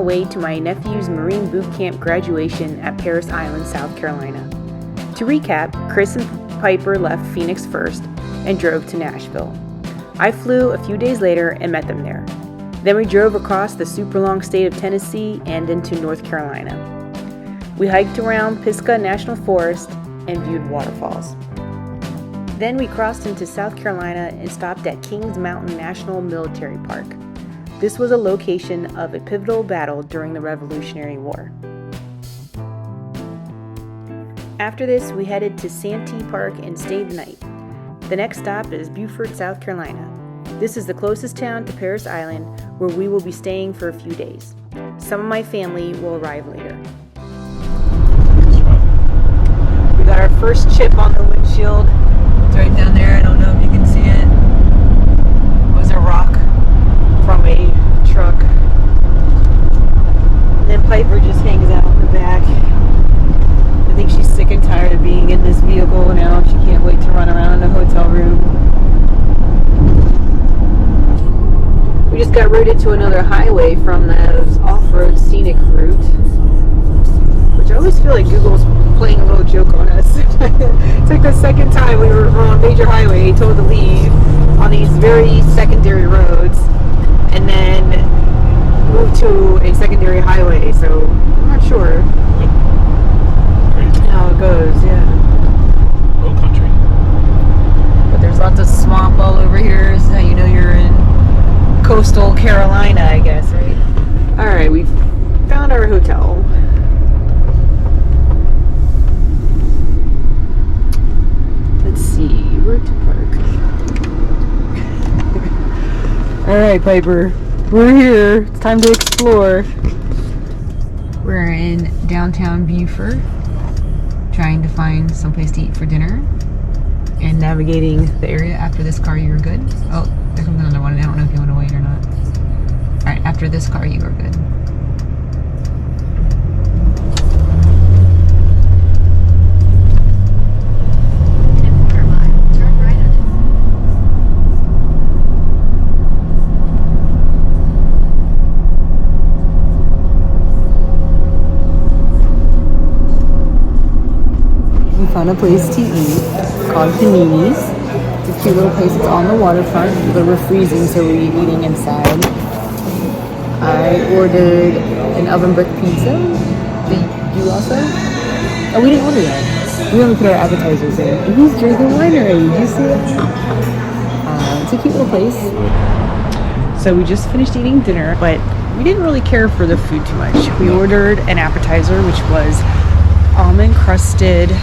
way to my nephew's Marine Boot Camp graduation at Parris Island, South Carolina. To recap, Chris and Piper left Phoenix first and drove to Nashville. I flew a few days later and met them there. Then we drove across the super long state of Tennessee and into North Carolina. We hiked around Pisgah National Forest and viewed waterfalls. Then we crossed into South Carolina and stopped at Kings Mountain National Military Park. This was a location of a pivotal battle during the Revolutionary War. After this, we headed to Santee Park and stayed the night. The next stop is Beaufort, South Carolina. This is the closest town to Parris Island, where we will be staying for a few days. Some of my family will arrive later. We got our first chip on the windshield. It's right down there. I don't know if you can see it. It was a rock from a truck. And then Piper just hangs out in the back. I think she's sick and tired of being in this vehicle now. She can't wait to run around the hotel room. We just got routed to another highway from that off-road scenic route, which I always feel like Google's playing a little joke on us. It's like the second time we were on a major highway, told to leave on these very secondary roads, and then moved to a secondary highway, so I'm not sure how it goes, yeah. Low country. But there's lots of swamp all over here, so you know you're in coastal Carolina, I guess, right? Alright, we found our hotel. Let's see, where to park. Alright, Piper, we're here. It's time to explore. We're in downtown Beaufort, trying to find someplace to eat for dinner and navigating the area. After this car, you were good. Oh, there comes another one. I don't know if you want to wait or not. Alright, after this car, you were good. We found a place to eat called Panini's. It's a cute little place. It's on the waterfront, but we're freezing, so we're eating inside. I ordered an oven brick pizza. Did you also? Oh, we didn't order that. We only put our appetizers in. And he's drinking wine already. Did you see that? It's a cute little place. So we just finished eating dinner, but we didn't really care for the food too much. We ordered an appetizer, which was almond crusted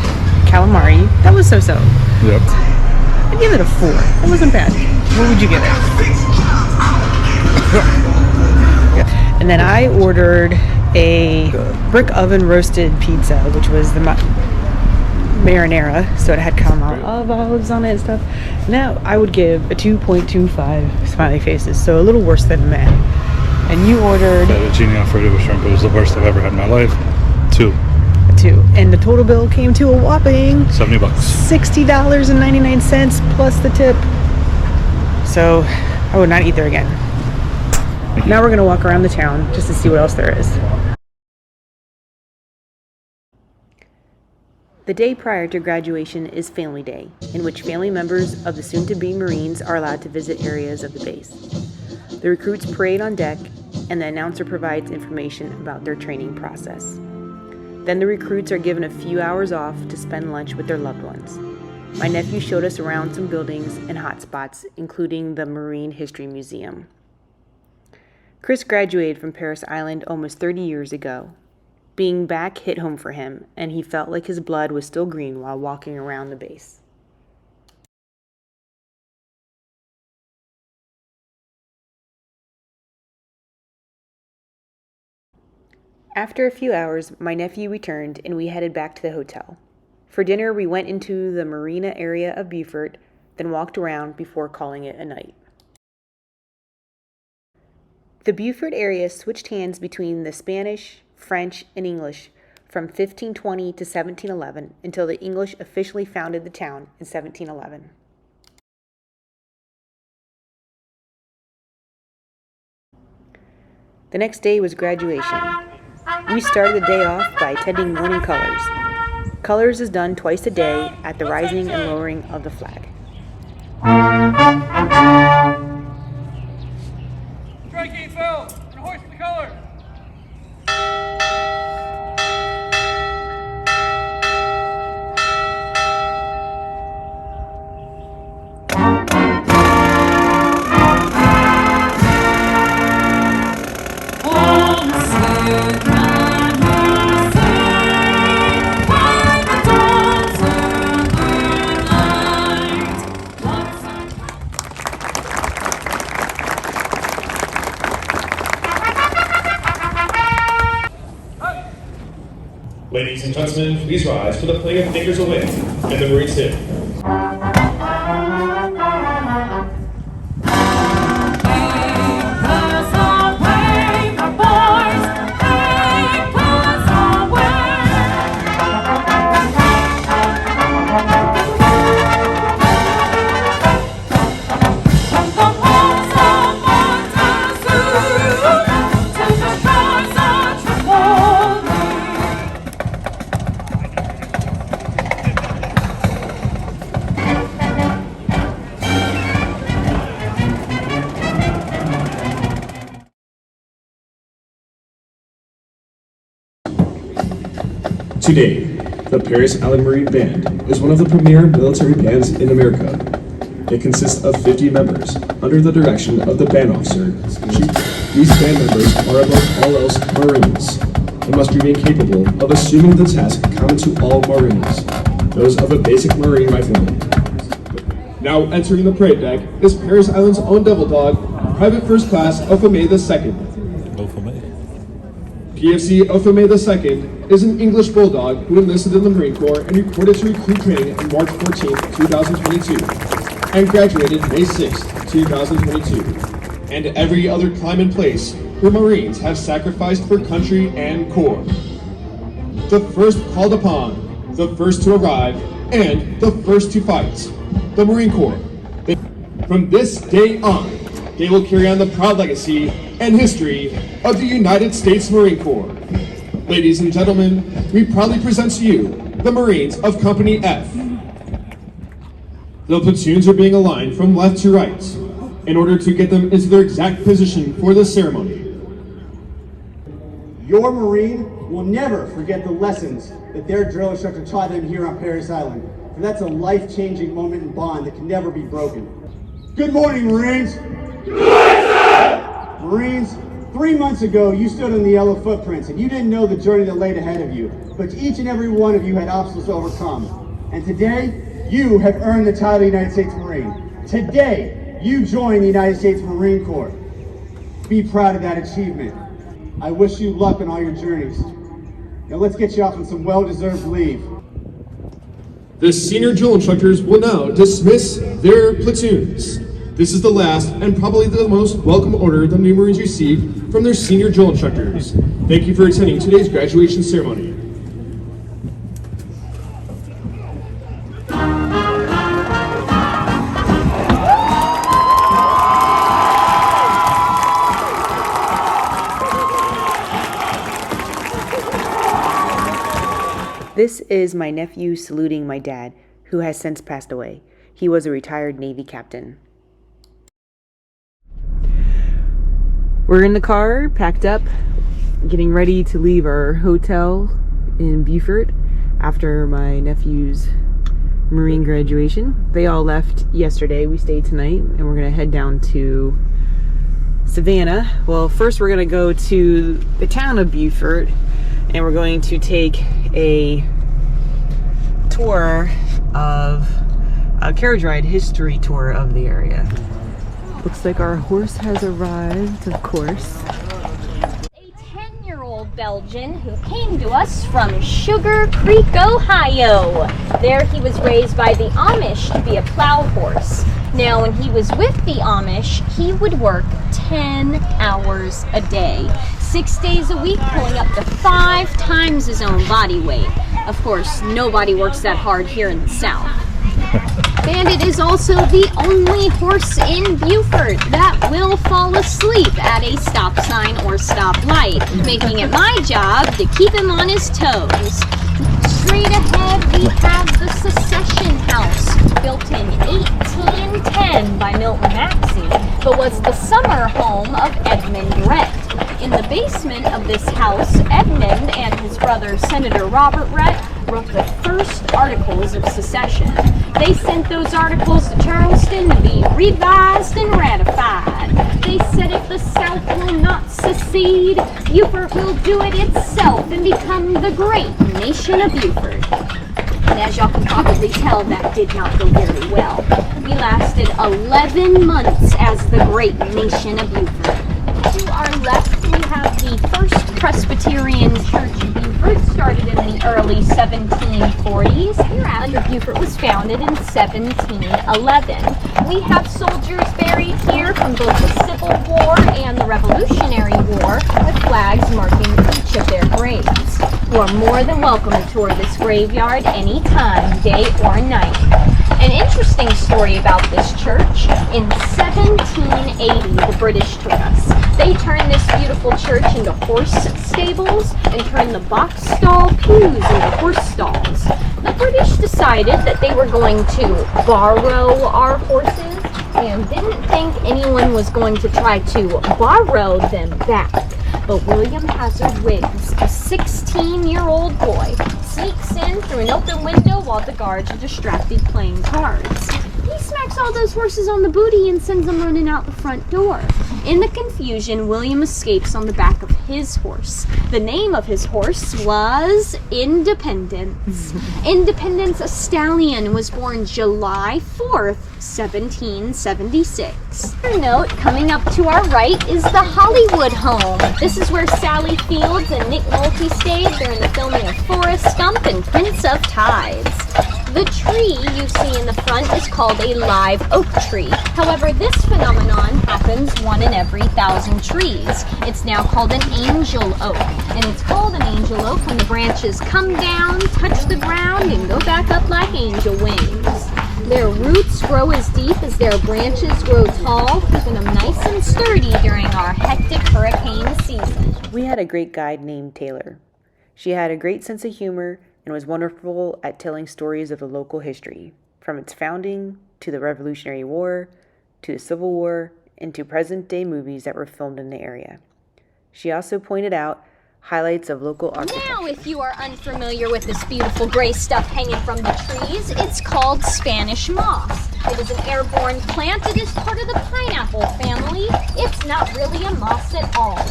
calamari. That was so-so. Yep. I'd give it a 4. It wasn't bad. What would you give it? And then I ordered a brick oven roasted pizza, which was the marinara, so it had calamari olives on it and stuff. Now I would give a 2.25 smiley faces, so a little worse than that. And you ordered Fettuccine Alfredo with shrimp. It was the worst I've ever had in my life. 2. And the total bill came to a whopping $70. $60.99 plus the tip. So I would not eat there again. Now we're going to walk around the town just to see what else there is. The day prior to graduation is Family Day, in which family members of the soon-to-be Marines are allowed to visit areas of the base. The recruits parade on deck, and the announcer provides information about their training process. Then the recruits are given a few hours off to spend lunch with their loved ones. My nephew showed us around some buildings and hot spots, including the Marine History Museum. Chris graduated from Parris Island almost 30 years ago. Being back hit home for him, and he felt like his blood was still green while walking around the base. After a few hours, my nephew returned and we headed back to the hotel. For dinner, we went into the marina area of Beaufort, then walked around before calling it a night. The Beaufort area switched hands between the Spanish, French, and English from 1520 to 1711 until the English officially founded the town in 1711. The next day was graduation. We started the day off by attending morning colors. Colors is done twice a day at the rising and lowering of the flag. Striking fell and hoist the color. Ladies and gentlemen, please rise for the playing of Fingers Away and the Marines hymn. Today, the Paris Island Marine Band is one of the premier military bands in America. It consists of 50 members under the direction of the band officer. These band members are above all else Marines and must remain capable of assuming the task common to all Marines, those of a basic Marine rifleman. Now entering the parade deck is Paris Island's own devil dog, Private First Class Ophame II. PFC Ophame II is an English bulldog who enlisted in the Marine Corps and reported to recruit training on March 14, 2022, and graduated May 6, 2022, and every other time and place where Marines have sacrificed for country and Corps. The first called upon, the first to arrive, and the first to fight, the Marine Corps. From this day on, they will carry on the proud legacy and history of the United States Marine Corps. Ladies and gentlemen, we proudly present to you the Marines of Company F. The platoons are being aligned from left to right in order to get them into their exact position for this ceremony. Your Marine will never forget the lessons that their drill instructor taught them here on Paris Island, for that's a life-changing moment and bond that can never be broken. Good morning, Marines! Marines, 3 months ago, you stood on the yellow footprints and you didn't know the journey that laid ahead of you, but each and every one of you had obstacles to overcome. And today, you have earned the title of United States Marine. Today, you join the United States Marine Corps. Be proud of that achievement. I wish you luck on all your journeys. Now let's get you off on some well-deserved leave. The senior drill instructors will now dismiss their platoons. This is the last and probably the most welcome order the new Marines receive from their senior drill instructors. Thank you for attending today's graduation ceremony. This is my nephew saluting my dad, who has since passed away. He was a retired Navy captain. We're in the car, packed up, getting ready to leave our hotel in Beaufort after my nephew's Marine graduation. They all left yesterday. We stayed tonight, and we're going to head down to Savannah. Well, first we're going to go to the town of Beaufort, and we're going to take a tour of a carriage ride history tour of the area. Looks like our horse has arrived, of course. A 10-year-old Belgian who came to us from Sugar Creek, Ohio. There he was raised by the Amish to be a plow horse. Now, when he was with the Amish, he would work 10 hours a day, 6 days a week, pulling up to 5 times his own body weight. Of course, nobody works that hard here in the South. Bandit is also the only horse in Beaufort that will fall asleep at a stop sign or stoplight, making it my job to keep him on his toes. Straight ahead, we have the Secession House, built in 1810 by Milton Maxey, but was the summer home of Edmund Rhett. In the basement of this house, Edmund and his brother, Senator Robert Rhett, wrote the first Articles of Secession. They sent those articles to Charleston to be revised and ratified. They said if the South will not secede, Beaufort will do it itself and become the great nation of Beaufort. And as y'all can probably tell, that did not go very well. We lasted 11 months as the great nation of Beaufort. To our left, we have the First Presbyterian Church of Beaufort, started in the early 1740s. Hereafter, Beaufort was founded in 1711. We have soldiers buried here from both the Civil War and the Revolutionary War, with flags marking each of their graves. You are more than welcome to tour this graveyard anytime, day or night. An interesting story about this church, in 1780, the British took us. They turned this beautiful church into horse stables and turned the box stall pews into horse stalls. The British decided that they were going to borrow our horses and didn't think anyone was going to try to borrow them back. But William Hazard Wiggs, a 16-year-old boy, sneaks in through an open window while the guards are distracted playing cards. He smacks all those horses on the booty and sends them running out the front door. In the confusion, William escapes on the back of his horse. The name of his horse was Independence. Independence, a stallion, was born July 4th, 1776. Note, coming up to our right is the Hollywood home. This is where Sally Fields and Nick Nolte stayed during the filming of Forrest Gump and Prince of Tides. The tree you see in the front is called a live oak tree. However, this phenomenon happens 1 in every 1,000 trees. It's now called an angel oak. And it's called an angel oak when the branches come down, touch the ground, and go back up like angel wings. Their roots grow as deep as their branches grow tall, keeping them nice and sturdy during our hectic hurricane season. We had a great guide named Taylor. She had a great sense of humor and was wonderful at telling stories of the local history, from its founding to the Revolutionary War, to the Civil War, and to present-day movies that were filmed in the area. She also pointed out highlights of local architecture. Now, if you are unfamiliar with this beautiful gray stuff hanging from the trees, it's called Spanish moss. It is an airborne plant. It is part of the pineapple family. It's not really a moss at all.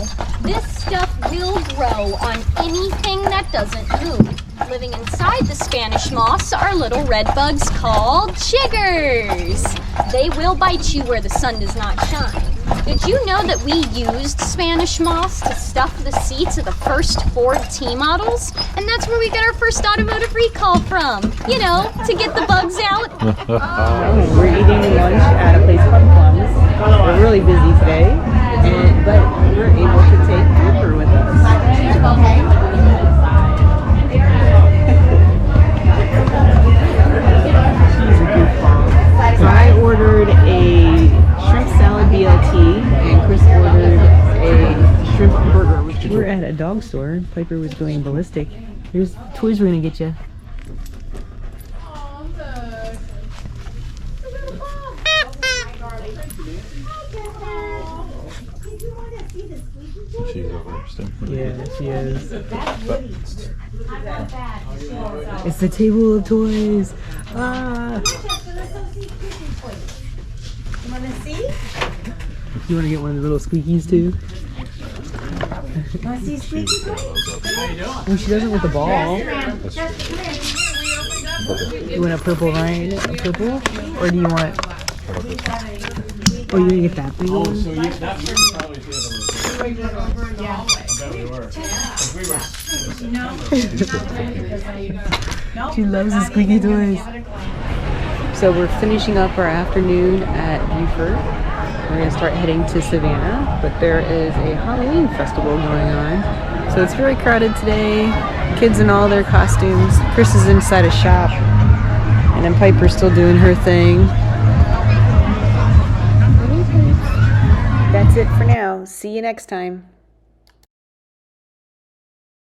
This stuff will grow on anything that doesn't move. Living inside the Spanish moss are little red bugs called chiggers. They will bite you where the sun does not shine. Did you know that we used Spanish moss to stuff the seats of the first Ford T models? And that's where we got our first automotive recall from. You know, to get the bugs out. We're eating lunch at a place called Plums. We're really busy today, but we're able to take Cooper with us. She's a goofball. So I ordered a shrimp salad BLT, and Chris ordered a shrimp burger. We're at a dog store. Piper was going ballistic. Here's toys we're gonna get you. She's over still. Yeah, she is. It's the table of toys. Ah. You want to see? You want to get one of the little squeakies too? Want to see squeaky toys? Oh, she does it with the ball. You want a purple, Ryan? A purple? Or do you want... Oh, you're going to get that big one? So you, that was probably the other one. I bet we were. She loves the squeaky toys. So we're finishing up our afternoon at Beaufort. We're going to start heading to Savannah, but there is a Halloween festival going on. So it's very crowded today. Kids in all their costumes. Chris is inside a shop, and then Piper's still doing her thing. That's it for now. See you next time.